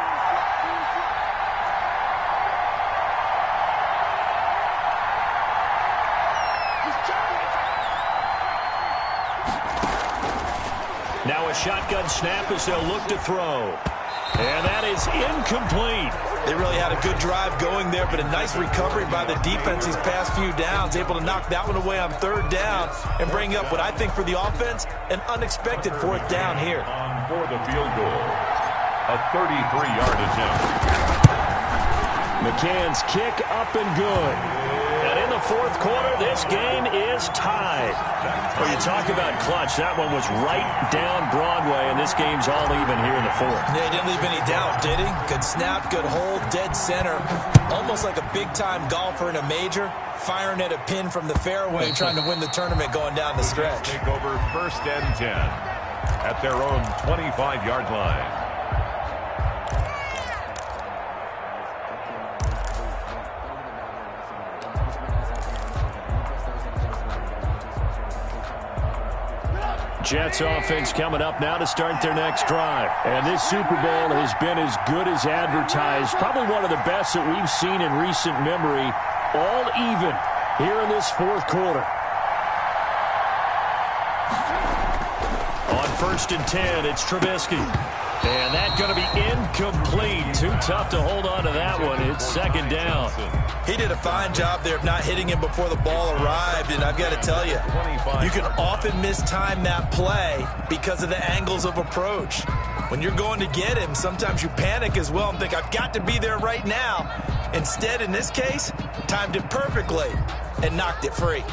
Now a shotgun snap as they'll look to throw. And that is incomplete. They really had a good drive going there, but a nice recovery by the defense these past few downs, able to knock that one away on third down and bring up what I think for the offense, an unexpected fourth down here. For the field goal, a 33-yard attempt. McCann's kick up and good. And in the fourth quarter, this game is tied. Well, you talk about clutch. That one was right down Broadway, and this game's all even here in the fourth. Yeah, he didn't leave any doubt, did he? Good snap, good hold, dead center. Almost like a big-time golfer in a major, firing at a pin from the fairway, trying to win the tournament going down the stretch. Take over 1st and 10 at their own 25-yard line. Jets offense coming up now to start their next drive. And this Super Bowl has been as good as advertised. Probably one of the best that we've seen in recent memory. All even here in this fourth quarter. On 1st and 10, it's Trubisky. And that's going to be incomplete. Too tough to hold on to that one. It's 2nd down. He did a fine job there of not hitting him before the ball arrived, and I've got to tell you, you can often mistime that play because of the angles of approach. When you're going to get him, sometimes you panic as well and think, I've got to be there right now. Instead, in this case, timed it perfectly and knocked it free.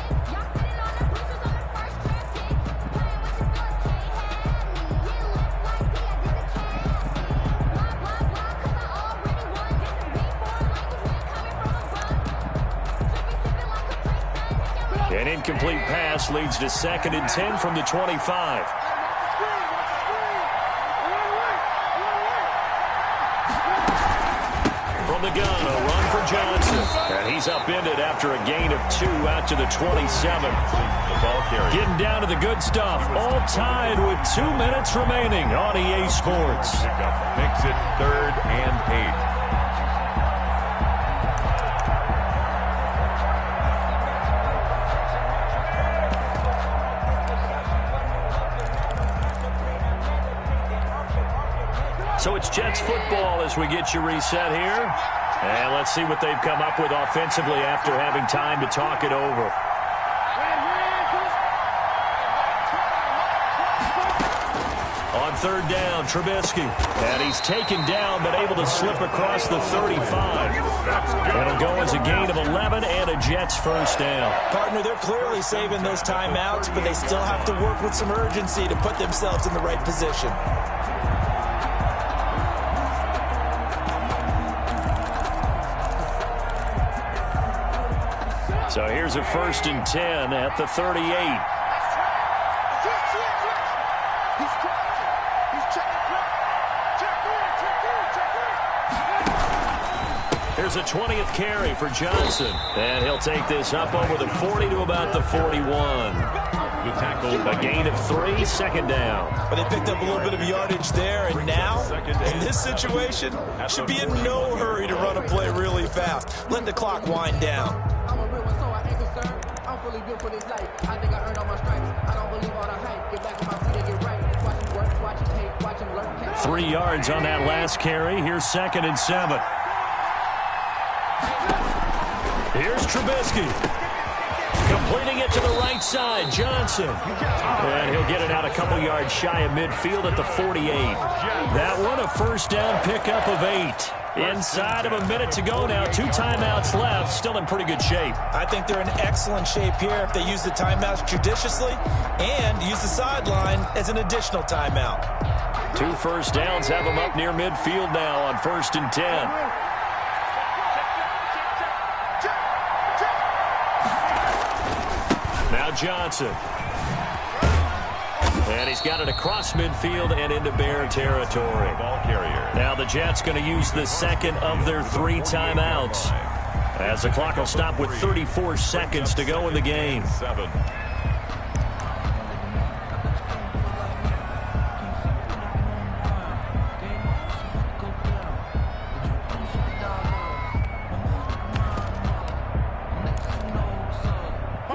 An incomplete pass leads to 2nd and 10 from the 25. From the gun, a run for Johnson. And he's upended after a gain of 2 out to the 27. The ball carrier. Getting down to the good stuff. All tied with 2 minutes remaining on EA Sports. Makes it 3rd and 8. So it's Jets football as we get you reset here. And let's see what they've come up with offensively after having time to talk it over. On 3rd down, Trubisky. And he's taken down but able to slip across the 35. It'll go as a gain of 11 and a Jets 1st down. Partner, they're clearly saving those timeouts, but they still have to work with some urgency to put themselves in the right position. So here's a 1st and 10 at the 38. Here's a 20th carry for Johnson. And he'll take this up over the 40 to about the 41. The tackle. A gain of 3, 2nd down. But they picked up a little bit of yardage there, and now, in this situation, should be in no hurry to run a play really fast. Let the clock wind down. 3 yards on that last carry. Here's 2nd and 7. Here's Trubisky. Completing it to the right side, Johnson. And he'll get it out a couple yards shy of midfield at the 48. That one a 1st down pickup of 8. Inside of a minute to go now. 2 timeouts left. Still in pretty good shape. I think they're in excellent shape here if they use the timeouts judiciously and use the sideline as an additional timeout. 2 1st downs have them up near midfield now on 1st and 10. Now Johnson. And he's got it across midfield and into Bear territory. Ball carrier. Now the Jets going to use the 2nd of their 3 timeouts. As the clock will stop with 34 seconds to go in the game. 7.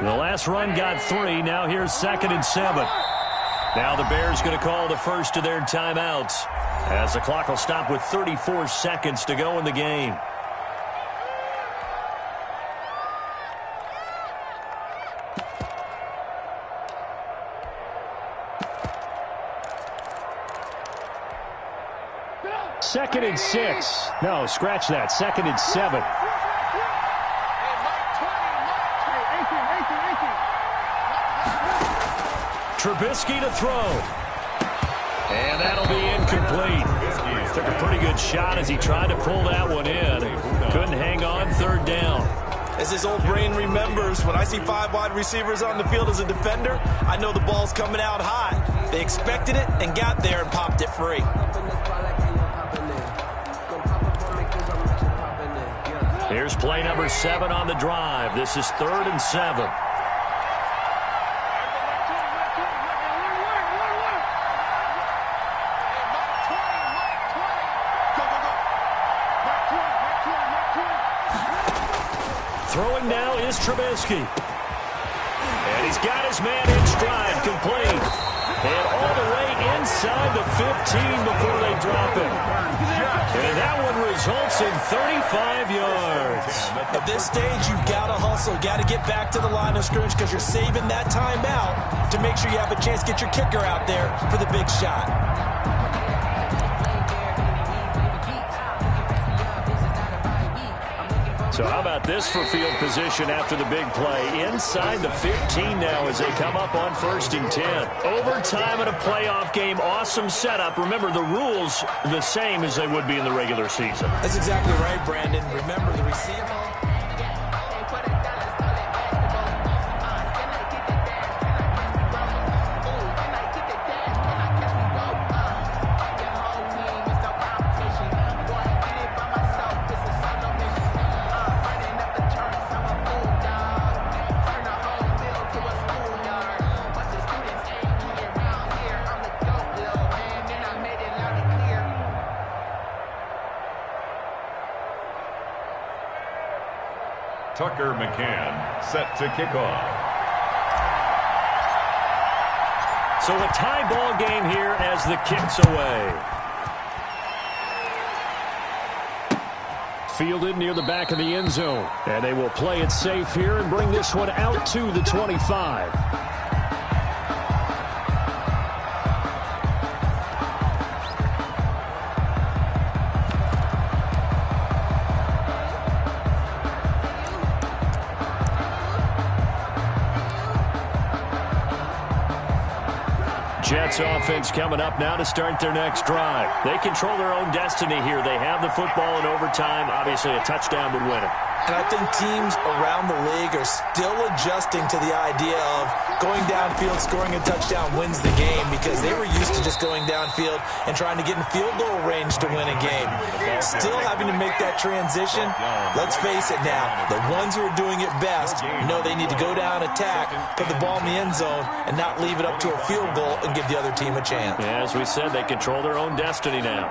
The last run got 3. Now here's 2nd and 7. Now the Bears going to call the first of their timeouts as the clock will stop with 34 seconds to go in the game. Second and 6. No, scratch that. Second and 7. Trubisky to throw. And that'll be incomplete. Took a pretty good shot as he tried to pull that one in. Couldn't hang on, third down. As his old brain remembers, when I see 5 wide receivers on the field as a defender, I know the ball's coming out high. They expected it and got there and popped it free. Here's play number 7 on the drive. This is 3rd and 7. Throwing now is Trubisky. And he's got his man in stride, complete. And all the way inside the 15 before they drop him. And that one results in 35 yards. At this stage, you've got to hustle. Got to get back to the line of scrimmage because you're saving that timeout to make sure you have a chance to get your kicker out there for the big shot. So how about this for field position after the big play? Inside the 15 now as they come up on 1st and 10. Overtime in a playoff game. Awesome setup. Remember, the rules the same as they would be in the regular season. That's exactly right, Brandon. Remember, the receiver. Tucker McCann set to kick off. So a tie ball game here as the kick's away. Fielded near the back of the end zone. And they will play it safe here and bring this one out to the 25. Jets offense coming up now to start their next drive. They control their own destiny here. They have the football in overtime. Obviously, a touchdown would win it. And I think teams around the league are still adjusting to the idea of going downfield, scoring a touchdown wins the game because they were used to just going downfield and trying to get in field goal range to win a game. Still having to make that transition. Let's face it now, the ones who are doing it best know they need to go down, attack, put the ball in the end zone, and not leave it up to a field goal and give the other team a chance. Yeah, as we said, they control their own destiny now.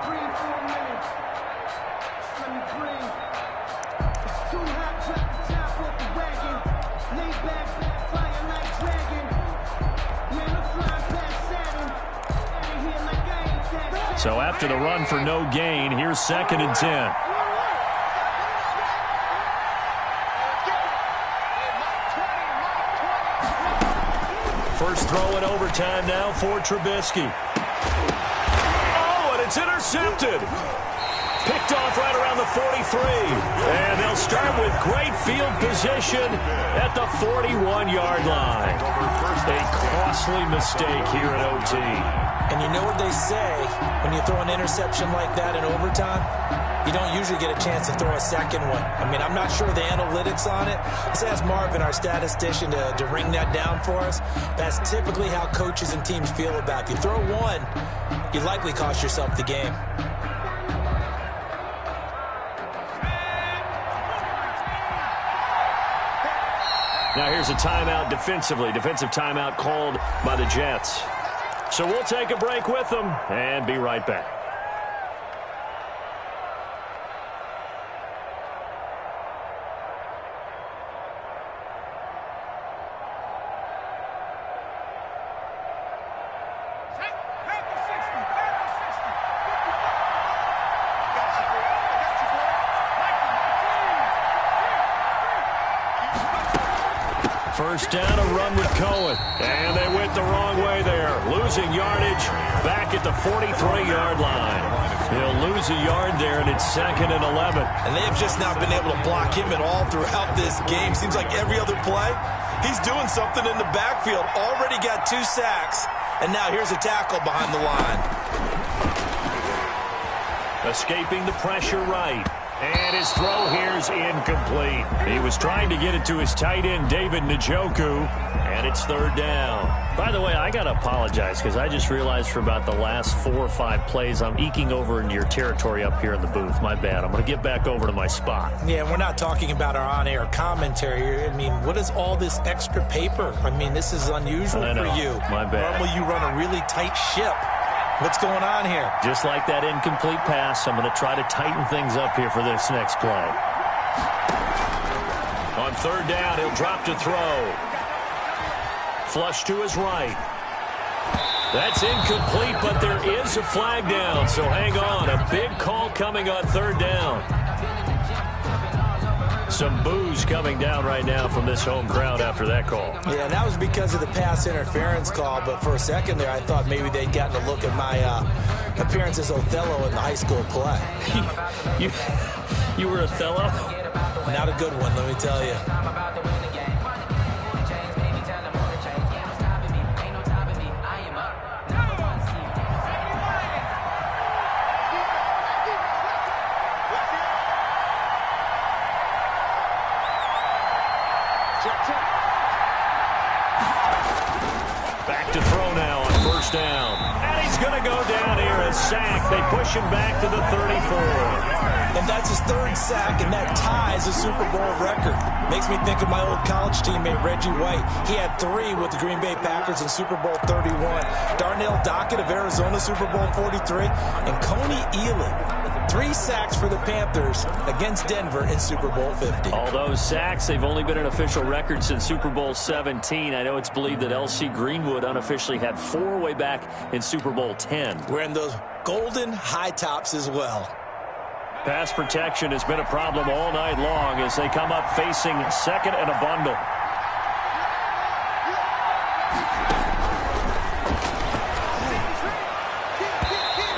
So after the run for no gain, here's 2nd and 10. First throw in overtime now for Trubisky. Oh, and it's intercepted. Picked off right around the 43. And they'll start with great field position at the 41-yard line. A costly mistake here at OT. And you know what they say, when you throw an interception like that in overtime, you don't usually get a chance to throw a second one. I mean, I'm not sure the analytics on it. Let's ask Marvin, our statistician, to ring that down for us. That's typically how coaches and teams feel about it. If you throw one, you likely cost yourself the game. Now here's a timeout defensively. Defensive timeout called by the Jets. So we'll take a break with them and be right back. First down, a run with Cohen. And they went the wrong way there. Losing yardage back at the 43-yard line. He'll lose a yard there, and it's 2nd and 11. And they have just not been able to block him at all throughout this game. Seems like every other play, he's doing something in the backfield. Already got 2 sacks, and now here's a tackle behind the line. Escaping the pressure right. And his throw here is incomplete. He was trying to get it to his tight end, David Njoku, and it's 3rd down. By the way, I got to apologize because I just realized for about the last 4 or 5 plays, I'm eking over into your territory up here in the booth. My bad. I'm going to get back over to my spot. Yeah, we're not talking about our on-air commentary here. I mean, what is all this extra paper? I mean, this is unusual for you. My bad. Normally you run a really tight ship. What's going on here? Just like that incomplete pass, I'm going to try to tighten things up here for this next play. On 3rd down, he'll drop to throw. Flush to his right. That's incomplete, but there is a flag down, so hang on. A big call coming on 3rd down. Some boos coming down right now from this home crowd after that call. Yeah, that was because of the pass interference call, but for a second there I thought maybe they'd gotten a look at my appearance as Othello in the high school play. You were Othello? Not a good one, let me tell you. Back to throw now on 1st down. And he's going to go down here, a sack. They push him back to the 34. And that's his 3rd sack, and that ties a Super Bowl record. Makes me think of my old college teammate, Reggie White. He had 3 with the Green Bay Packers in Super Bowl 31. Darnell Dockett of Arizona, Super Bowl 43. And Coney Ealy. 3 sacks for the Panthers against Denver in Super Bowl 50. All those sacks, they've only been an official record since Super Bowl 17. I know it's believed that L.C. Greenwood unofficially had 4 way back in Super Bowl 10. Wearing those golden high tops as well. Pass protection has been a problem all night long as they come up facing 2nd and a bundle.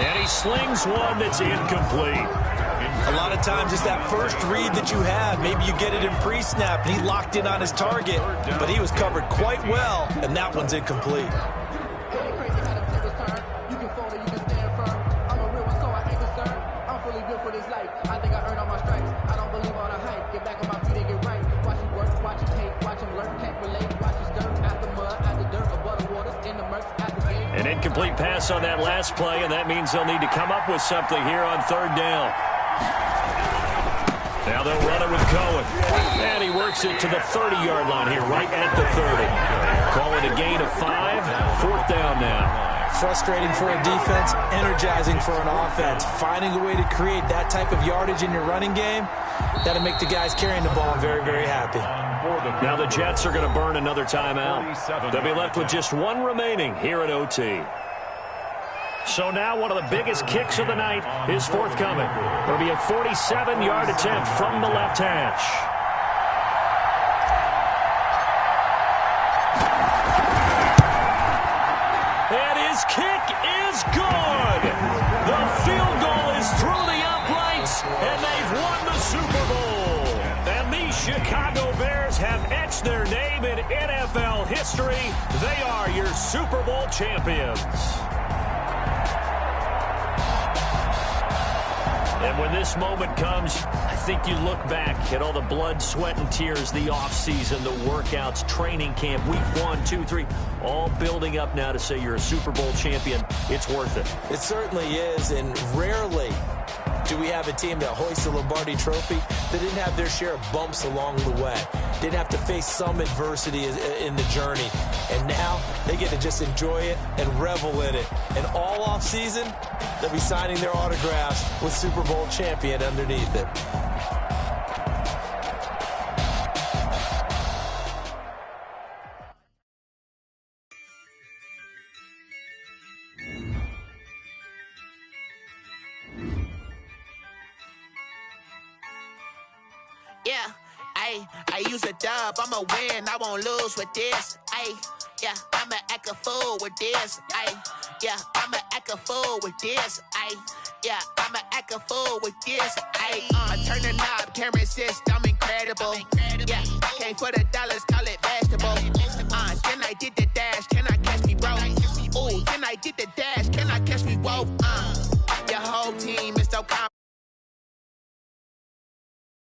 And he slings one that's incomplete. A lot of times it's that first read that you have. Maybe you get it in pre-snap, and he locked in on his target, but he was covered quite well, and that one's incomplete. An incomplete pass on that last play, and that means they'll need to come up with something here on 3rd down. Now they'll run it with Cohen. And he works it to the 30-yard line here, right at the 30. Call it a gain of 5. 4th down now. Frustrating for a defense, energizing for an offense. Finding a way to create that type of yardage in your running game, that'll make the guys carrying the ball very, very happy. Now the Jets are going to burn another timeout. They'll be left with just 1 remaining here at OT. So now one of the biggest kicks of the night is forthcoming. It'll be a 47-yard attempt from the left hash. And his kick is good. The field goal is through the uprights, and they've won the Super Bowl. And these Chicago Bears have etched their name in NFL history. They are your Super Bowl champions. And when this moment comes, I think you look back at all the blood, sweat, and tears, the offseason, the workouts, training camp, week 1, 2, 3, all building up now to say you're a Super Bowl champion. It's worth it. It certainly is, and rarely do we have a team that hoists the Lombardi Trophy that didn't have their share of bumps along the way, didn't have to face some adversity in the journey, and now they get to just enjoy it and revel in it. And all offseason, they'll be signing their autographs with Super Bowl champion underneath it. Yeah, I use a dub, I'ma win, I won't lose with this. Yeah, I'ma act a fool with this. Yeah, I'ma act a fool with this. Yeah, I'ma act a fool with this. I turn the knob, can't resist, I'm incredible. Yeah, came for the dollars, call it vegetable. Then I did the dash,